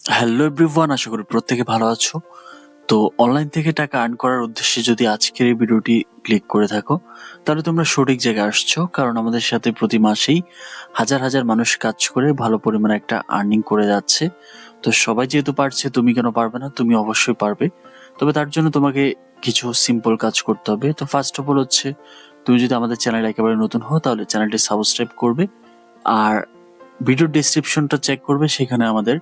Hello everyone, আশা করি প্রত্যেকে ভালো আছো। তো অনলাইন থেকে টাকা আর্ন করার উদ্দেশ্যে যদি আজকের এই ভিডিওটি ক্লিক করে থাকো, তাহলে তোমরা সঠিক জায়গায় আসছো। কারণ আমাদের সাথে প্রতি মাসেই হাজার হাজার মানুষ কাজ করে ভালো পরিমাণে একটা আর্নিং করে যাচ্ছে। তো সবাই যেহেতু পারছে, তুমি কেন পারবে না? তুমি অবশ্যই পারবে। তবে তার জন্য তোমাকে কিছু সিম্পল কাজ করতে হবে। তো ফার্স্ট অফ অল হচ্ছে, তুমি যদি আমাদের চ্যানেলে একেবারে নতুন হও তাহলে চ্যানেলটি সাবস্ক্রাইব করবে, আর ভিডিও ডেসক্রিপশনটা চেক করবে। সেখানে আমাদের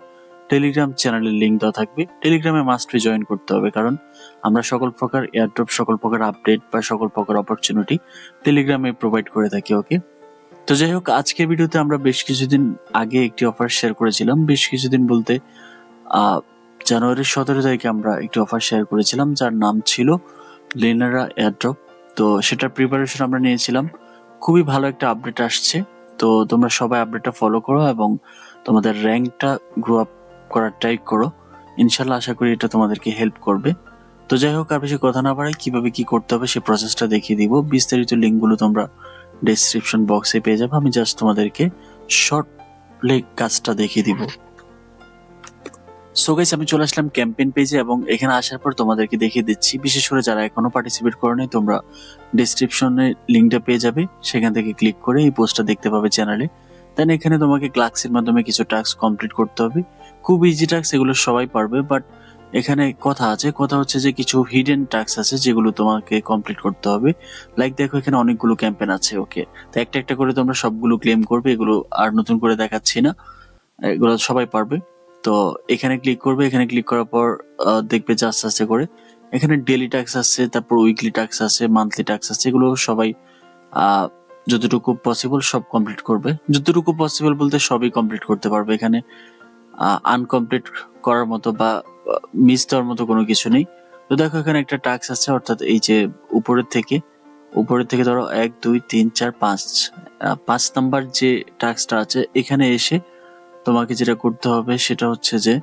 টেলিগ্রাম চ্যানেলের লিঙ্ক দেওয়া থাকবে। টেলিগ্রামে মাস্ট বি জয়েন করতে হবে, কারণ আমরা সকল প্রকার এয়ারড্রপ, সকল প্রকার আপডেট বা সকল প্রকার অপরচুনিটি টেলিগ্রামে প্রোভাইড করে থাকি। ওকে, তো যাই হোক, আজকের ভিডিওতে আমরা বেশ কিছুদিন আগে একটি অফার শেয়ার করেছিলাম। বেশ কিছুদিন বলতে জানুয়ারির 17 তারিখে আমরা একটি অফার শেয়ার করেছিলাম, যার নাম ছিল লিনারা এয়ারড্রপ। তো সেটার প্রিপারেশন আমরা নিয়েছিলাম। খুবই ভালো একটা আপডেট আসছে। তো তোমরা সবাই আপডেটটা ফলো করো এবং তোমাদের র্যাঙ্কটা গ্রো আপ করার ট্রাই করো। ইনশাল্লাহ আশা করি এটা তোমাদেরকে হেল্প করবে। তো যাই হোক, আর বেশি কথা না বাড়াই, কিভাবে কি করতে হবে সেই প্রসেসটা দেখিয়ে দিব। বিস্তারিত লিঙ্কগুলো তোমরা ডেসক্রিপশন বক্সে পেয়ে যাবে। আমি জাস্ট তোমাদেরকে শর্ট কাজটা দেখিয়ে দিব। সো গাইস, আমি চলে আসলাম ক্যাম্পেইন পেজে এবং এখানে আসার পর তোমাদেরকে দেখিয়ে দিচ্ছি। বিশেষ করে যারা এখনো পার্টিসিপেট করোনি, তোমরা ডেসক্রিপশনে লিঙ্কটা পেয়ে যাবে। সেখান থেকে ক্লিক করে এই পোস্টটা দেখতে পাবে চ্যানেলে। দেন এখানে তোমাকে ক্লাক্সের মাধ্যমে কিছু টাস্ক কমপ্লিট করতে হবে। খুব ইজি টাস্ক, এগুলো সবাই পারবে। বাট এখানে কথা হচ্ছে যে কিছু হিডেন টাস্ক আছে যেগুলো তোমাকে কমপ্লিট করতে হবে। লাইক দেখো, এখানে অনেকগুলো ক্যাম্পেইন আছে। ওকে, তো একটা একটা করে তোমরা সবগুলো ক্লেম করবে। এগুলো আর নতুন করে দেখাচ্ছি না, এগুলো সবাই পারবে। তো এখানে ক্লিক করবে। এখানে ক্লিক করার পর দেখবে যে আস্তে আস্তে করে এখানে ডেইলি ট্যাক্স আছে, তারপর উইকলি ট্যাক্স আছে, মান্থলি ট্যাক্স আছে। এগুলো সবাই যতটুকু পসিবল সব কমপ্লিট করবে। যতটুকু পসিবল বলতে সবই কমপ্লিট করতে পারবে। এখানে আনকমপ্লিট করার মতো বা মিস দেওয়ার মতো কোনো কিছু নেই। তো দেখো, এখানে একটা ট্যাক্স আছে, অর্থাৎ এই যে উপরের থেকে ধরো 1 2 3 4 5, 5 নাম্বার যে ট্যাক্সটা আছে, এখানে এসে তোমাকে যেটা করতে হবে সেটা হচ্ছে যে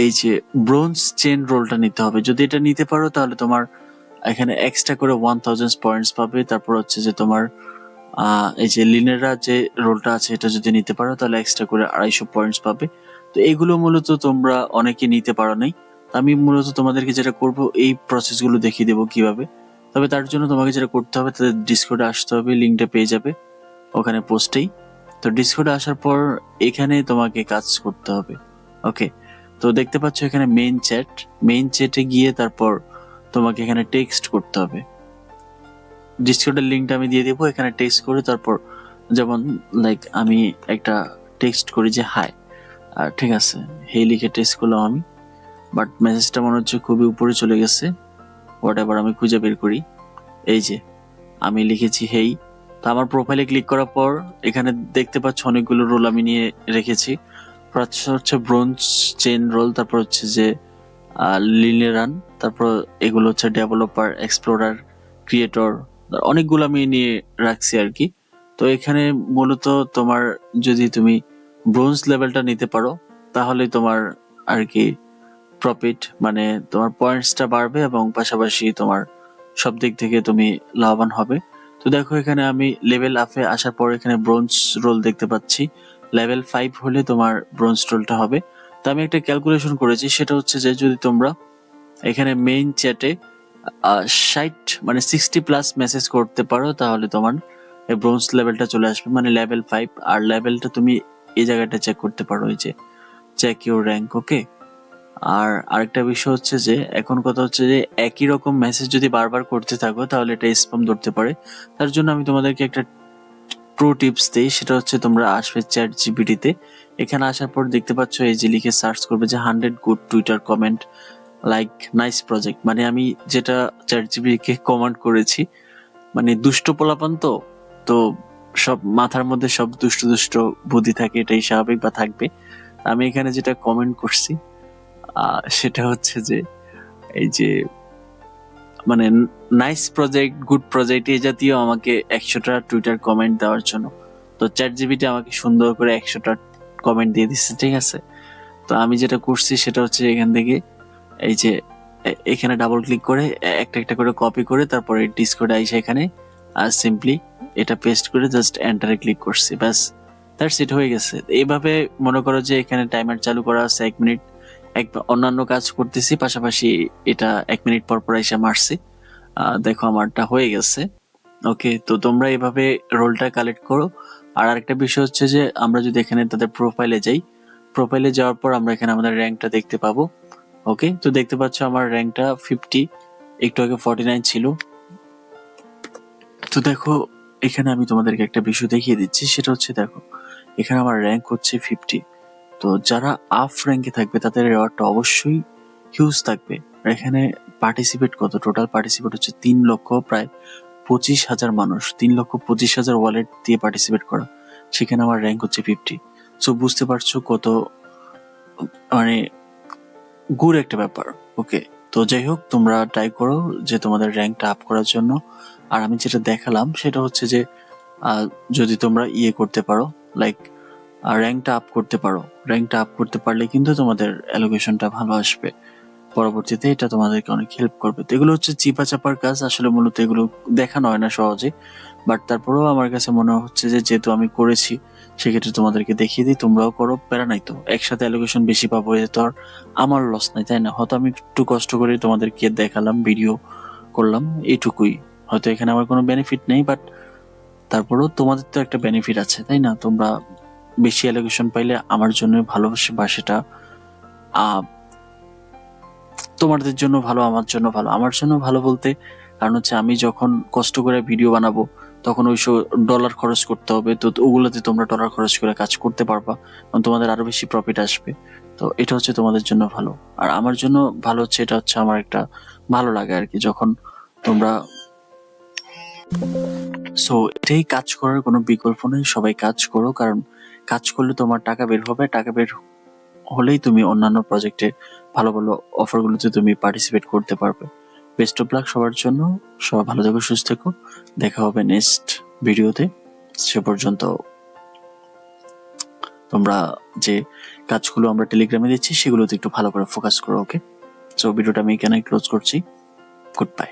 এই যে ব্রোঞ্জ চেন রোলটা নিতে হবে। যদি এটা নিতে পারো তাহলে তোমার এখানে এক্সট্রা করে 1000 পয়েন্টস পাবে। তারপর হচ্ছে যে তোমার এই যে লিনেরা যে রোলটা আছে, এটা যদি নিতে পারো তাহলে এক্সট্রা করে 250 পয়েন্টস পাবে। তো এগুলো মূলত তোমরা অনেকে নিতে পারো নাই। আমি মূলত তোমাদেরকে যেটা করব, এই প্রসেসগুলো দেখিয়ে দেবো কিভাবে। তবে তার জন্য তোমাকে যেটা করতে হবে, তাদের ডিসকর্ডে আসতে হবে। লিঙ্কটা পেয়ে যাবে ওখানে পোস্টেই। তো ডিসকর্ডে আসার পর এখানে তোমাকে কাজ করতে হবে। ওকে, তো দেখতে পাচ্ছ এখানে মেইন চ্যাটে গিয়ে তারপর তোমাকে এখানে টেক্সট করতে হবে। ডিসকর্ডের লিঙ্কটা আমি দিয়ে দেবো। এখানে টেক্সট করে তারপর যেমন লাইক আমি একটা টেক্সট করি যে হাই, আর ঠিক আছে, হেই লিখে টেক্সট করলাম আমি। বাট মেসেজটা মনে হচ্ছে খুবই উপরে চলে গেছে। হোয়াট এভার, আমি খুঁজে বের করি। এই যে আমি লিখেছি হেই। তো আমার প্রোফাইলে ক্লিক করার পর এখানে দেখতে পাচ্ছ অনেকগুলো রোল আমি নিয়ে রেখেছি। হচ্ছে ব্রোঞ্জ চেন রোল, তারপর হচ্ছে যে লিনেরান, তারপর এগুলো হচ্ছে ডেভেলপার, এক্সপ্লোরার, ক্রিয়েটর, অনেকগুলো আমি নিয়ে রাখছি আর কি। তো এখানে মূলত তোমার যদি তুমি ব্রোঞ্জ লেভেলটা নিতে পারো তাহলে তোমার আর কি প্রফিট, মানে তোমার পয়েন্টসটা বাড়বে এবং পাশাপাশি তোমার সব দিক থেকে তুমি লাভবান হবে। তো দেখো, এখানে আমি লেভেল আপে আসার পর এখানে ব্রোঞ্জ রোল দেখতে পাচ্ছি। লেভেল 5 হলে তোমার ব্রোঞ্জ রোলটা হবে। তো আমি একটা ক্যালকুলেশন করেছি, সেটা হচ্ছে যে যদি তোমরা এখানে মেইন চ্যাটে 60 মানে 60+ মেসেজ করতে পারো তাহলে তোমার এই ব্রোঞ্জ লেভেলটা চলে আসবে, মানে লেভেল 5। আর লেভেলটা তুমি এই জায়গাটা চেক করতে পারো, এই যে চেক ইউর র্যাঙ্ক। ওকে, আর আরেকটা বিষয় হচ্ছে যে এখন কথা হচ্ছে যে একই রকম মেসেজ যদি বারবার করতে থাকো তাহলে এটা স্প্যাম ধরতে পারে। তার জন্য আমি তোমাদেরকে একটা প্রো টিপস দিই, সেটা হচ্ছে তোমরা আসবে চ্যাট জিপিটিতে। এখানে আসার পর দেখতে পাচ্ছ এই যে লিখে সার্চ করবে যে 100 good Twitter comment like nice project. মানে আমি যেটা চ্যাট জিপিটিকে কমান্ড করেছি, মানে দুষ্ট পোলাপান তো তো সব মাথার মধ্যে সব দুষ্ট দুষ্ট বুদ্ধি থাকে, এটাই স্বাভাবিক বা থাকবে। আমি এখানে যেটা কমেন্ট করছি সেটা হচ্ছে যে এই যে মানে নাইস প্রজেক্ট, গুড প্রজেক্ট, এই জাতীয় আমাকে 100টা টুইটার কমেন্ট দেওয়ার জন্য। তো চ্যাট জিপিটি আমাকে সুন্দর করে 100টা কমেন্ট দিয়ে দিচ্ছে, ঠিক আছে। তো আমি যেটা করছি সেটা হচ্ছে এখান থেকে এই যে এখানে ডাবল ক্লিক করে একটা একটা করে কপি করে তারপরে ডিসকর্ডে আইসা এখানে আর সিম্পলি এটা পেস্ট করে জাস্ট এন্টারে ক্লিক করছি, ব্যাস। দ্যাটস ইট, হয়ে গেছে। এইভাবে মনে করো যে এখানে টাইমার চালু করা আছে 1 মিনিট, অন্যান্য কাজ করতেছি পাশাপাশি এটা 1 মিনিট পর পর এসে মারছি। দেখো আমারটা হয়ে গেছে। ওকে, তো তোমরা এভাবে রোলটা কালেক্ট করো। আর আরেকটা বিষয় হচ্ছে যে আমরা যদি এখানে তাদের প্রোফাইলে যাই, প্রোফাইলে যাওয়ার পর আমরা এখানে আমাদের র্যাঙ্কটা দেখতে পাবো। ওকে, তো দেখতে পাচ্ছ আমার র্যাঙ্কটা 50, একটু আগে 49 ছিল। তো দেখো এখানে আমি তোমাদেরকে একটা বিষয় দেখিয়ে দিচ্ছি, সেটা হচ্ছে দেখো এখানে আমার র্যাঙ্ক হচ্ছে 50। তো যারা আপ র্যাঙ্কে থাকবে তাদের রেওয়ার্ডটা অবশ্যই হিউজ থাকবে। আর এখানে পার্টিসিপেট কত, টোটাল পার্টিসিপেট হচ্ছে 3 লক্ষ প্রায় 25,000 মানুষ, 3,25,000 ওয়ালেট দিয়ে পার্টিসিপেট করা, সেখানে আমার র্যাঙ্ক হচ্ছে 50। সো বুঝতে পারছো কত মানে গুড একটা ব্যাপার। ওকে, তো যাই হোক তোমরা ট্রাই করো যে তোমাদের র্যাঙ্কটা আপ করার জন্য। আর আমি যেটা দেখালাম সেটা হচ্ছে যে যদি তোমরা করতে পারো, লাইক র্যাঙ্কটা আপ করতে পারো, র্যাঙ্কটা আপ করতে পারলে কিন্তু তোমাদের অ্যালোকেশনটা ভালো আসবে পরবর্তীতে, এটা তোমাদেরকে অনেক হেল্প করবে। তো এগুলো হচ্ছে চিপা চাপার কাজ, আসলে মূলত এগুলো দেখানো হয় না সহজে, বাট তারপরেও আমার কাছে মনে হচ্ছে যে যেহেতু আমি করেছি সেক্ষেত্রে তোমাদেরকে দেখিয়ে দিই, তোমরাও করো, প্যারা নাই তো। একসাথে অ্যালোকেশন বেশি পাবো এতে তো আর আমার লস নাই, তাই না? হয়তো আমি একটু কষ্ট করে তোমাদেরকে দেখালাম, ভিডিও করলাম, এইটুকুই। হয়তো এখানে আমার কোনো বেনিফিট নেই, বাট তারপরেও তোমাদের তো একটা বেনিফিট আছে, তাই না? তোমরা বেশি অ্যালোকেশন পাইলে আমার জন্য ভালো, বা সেটা তোমাদের জন্য ভালো, আমার জন্য ভালো। আমার জন্য ভালো বলতে কারণ হচ্ছে আমি যখন কষ্ট করে ভিডিও বানাবো তখন ওই ডলার খরচ করতে হবে, তো ওগুলোতে তোমরা ডলার খরচ করে কাজ করতে পারবা, এবং তোমাদের আরো বেশি প্রফিট আসবে। তো এটা হচ্ছে তোমাদের জন্য ভালো, আর আমার জন্য ভালো হচ্ছে, এটা হচ্ছে আমার একটা ভালো লাগে আর কি যখন তোমরা। সো এটাই, কাজ করার কোনো বিকল্প নেই, সবাই কাজ করো, কারণ কাজ করলে তোমার টাকা বের হবে, টাকা বের হলেই তুমি অন্যান্য প্রজেক্টে ভালো ভালো অফারগুলোতে তুমি পার্টিসিপেট করতে পারবে। বেস্ট অফ লাক সবার জন্য, সবাই ভালো থেকো, সুস্থ থেকো, দেখা হবে নেক্সট ভিডিওতে। সে পর্যন্ত তোমরা যে কাজগুলো আমরা টেলিগ্রামে দিচ্ছি সেগুলোতে একটু ভালো করে ফোকাস করো। ওকে, সো ভিডিওটা আমি এখানে ক্লোজ করছি। Good bye.